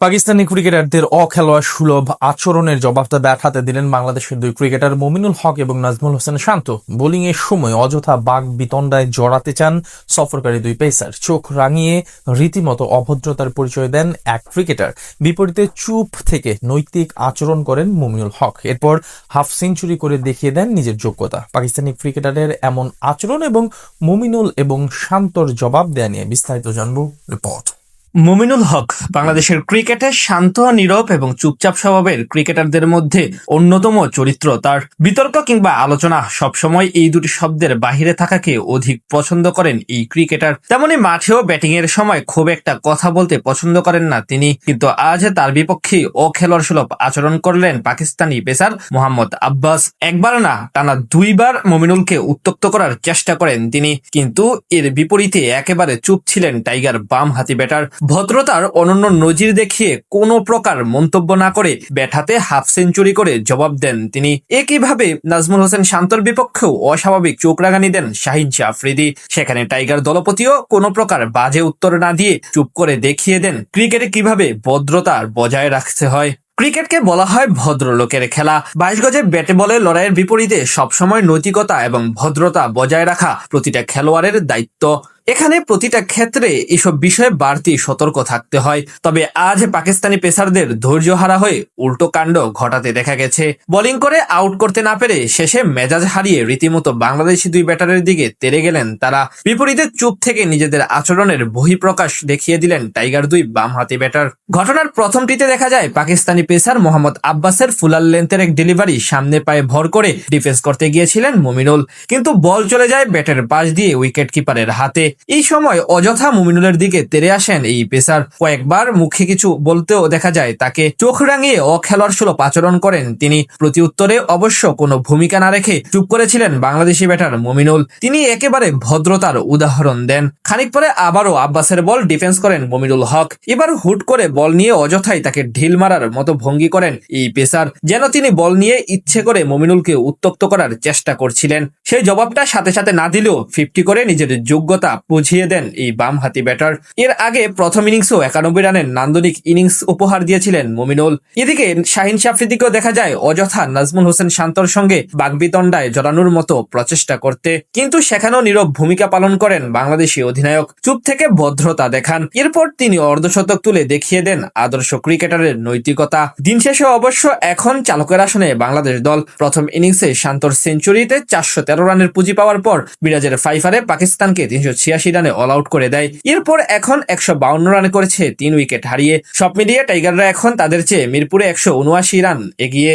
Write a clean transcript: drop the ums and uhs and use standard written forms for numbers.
পাকিস্তানি ক্রিকেটারদের অখেলোয়াড় সুলভ আচরণের জবাবটা ব্যাট হাতে দিলেন বাংলাদেশের দুই ক্রিকেটার মমিনুল হক এবং নাজমুল হোসেন শান্ত। বোলিং এর সময় অযথা বাক বিতণ্ডায় জড়াতে চান সফরকারী দুই পেসার। চোখ রাঙিয়ে রীতিমতো অভদ্রতার পরিচয় দেন এক ক্রিকেটার। বিপরীতে চুপ থেকে নৈতিক আচরণ করেন মমিনুল হক। এরপর হাফ সেঞ্চুরি করে দেখিয়ে দেন নিজের যোগ্যতা। পাকিস্তানি ক্রিকেটারের এমন আচরণ এবং মমিনুল এবং শান্তর জবাব দেয়া নিয়ে বিস্তারিত জানব রিপোর্ট। মুমিনুল হক বাংলাদেশের ক্রিকেটে শান্ত, নীরব এবং চুপচাপ স্বভাবের ক্রিকেটারদের মধ্যে অন্যতম চরিত্র। তার বিতর্ক কিংবা আলোচনা সবসময় এই দুটি শব্দের বাহিরে থাকাকে অধিক পছন্দ করেন এই ক্রিকেটার। তেমনি মাঠেও ব্যাটিং এর সময় খুব একটা কথা বলতে পছন্দ করেন না তিনি। কিন্তু আজ তার বিপক্ষে অখেলোয়াড় সুলভ আচরণ করলেন পাকিস্তানি পেসার মোহাম্মদ আব্বাস। একবার না, টানা দুইবার মুমিনুলকে উত্ত্যক্ত করার চেষ্টা করেন তিনি, কিন্তু এর বিপরীতে একেবারে চুপ ছিলেন টাইগার বাম হাতি ব্যাটার। ভদ্রতার অনন্য নজির দেখিয়ে কোনো প্রকার মন্তব্য না করে ব্যাট হাতে হাফ সেঞ্চুরি করে জবাব দেন তিনি। একইভাবে নাজমুল হোসেন শান্তর বিপক্ষেও অস্বাভাবিক চোখ রাগানি দেন শাহিন শাহ আফ্রিদি। সেখানে টাইগার দলপতিও কোনো প্রকার বাজে উত্তর না দিয়ে চুপ করে দেখিয়ে দেন ক্রিকেটে কিভাবে ভদ্রতা বজায় রাখতে হয়। ক্রিকেটকে বলা হয় ভদ্রলোকের খেলা। 22 গজে ব্যাটে বলে লড়াইয়ের বিপরীতে সবসময় নৈতিকতা এবং ভদ্রতা বজায় রাখা প্রতিটা খেলোয়াড়ের দায়িত্ব। এখানে প্রতিটা ক্ষেত্রে এসব বিষয়ে বাড়তি সতর্ক থাকতে হয়। তবে আজ পাকিস্তানি পেসারদের ধৈর্য হারা হয়ে উল্টো কাণ্ড ঘটাতে দেখা গেছে। বোলিং করে আউট করতে না পেরে শেষে মেজাজ হারিয়ে রীতিমতো বাংলাদেশি দুই ব্যাটারের দিকে তেড়ে গেলেন তারা। বিপরীতে চুপ থেকে নিজেদের আচরণের বহিঃপ্রকাশ দেখিয়ে দিলেন টাইগার দুই বামহাতি ব্যাটার। ঘটনার প্রথমটিতে দেখা যায় পাকিস্তানি পেসার মোহাম্মদ আব্বাসের ফুলার লেন্থের এক ডেলিভারি সামনে পায়ে ভর করে ডিফেন্স করতে গিয়েছিলেন মুমিনুল, কিন্তু বল চলে যায় ব্যাটের পাশ দিয়ে উইকেট কিপারের হাতে। এই সময় অযথা মুমিনুলের দিকে তেড়ে আসেন এই পেসার। কয়েকবার মুখে কিছু বলতেও দেখা যায় তাকে। চোখ রাঙিয়ে অখেলোয়াড় সুলভ আচরণ করেন তিনি। প্রতি উত্তরে অবশ্য কোনো ভূমিকা না রেখে চুপ করেছিলেন বাংলাদেশি ব্যাটার মুমিনুল। তিনি একেবারে ভদ্রতার উদাহরণ দেন। খানিক পরে আবারও আব্বাসের বল ডিফেন্স করেন মুমিনুল হক। এবার হুট করে বল নিয়ে অযথাই তাকে ঢিল মারার মতো ভঙ্গি করেন এই পেসার, যেন তিনি বল নিয়ে ইচ্ছে করে মুমিনুলকে উত্ত্যক্ত করার চেষ্টা করছিলেন। সেই জবাবটা সাথে সাথে না দিলেও 50 করে নিজের যোগ্যতা বুঝিয়ে দেন এই বামহাতি ব্যাটার। এর আগে প্রথম ইনিংসেও 91 রানের নান্দনিক ইনিংস উপহার দিয়েছিলেন মুমিনুল। এদিকে শাহিন শাহ আফ্রিদিকেও দেখা যায় অযথা নাজমুল হোসেন শান্তর সঙ্গে বাগবিতণ্ডায় জড়ানোর মতো প্রচেষ্টা করতে, কিন্তু সেখানেও নীরব ভূমিকা পালন করেন বাংলাদেশি অধিনায়ক। চুপ থেকে ভদ্রতা দেখান। এরপর তিনি অর্ধশতক তুলে দেখিয়ে দেন আদর্শ ক্রিকেটারের নৈতিকতা। দিন শেষে অবশ্য এখন চালকের আসনে বাংলাদেশ দল। প্রথম ইনিংসে শান্তর সেঞ্চুরিতে 413 রানের পুঁজি পাওয়ার পর মিরাজের ফাইফারে পাকিস্তানকে 386 রানে অল আউট করে দেয়। এরপর এখন 152 রানে করেছে 3 উইকেট হারিয়ে। সব মিলিয়ে টাইগাররা এখন তাদের চেয়ে মিরপুরে 179 রান এগিয়ে।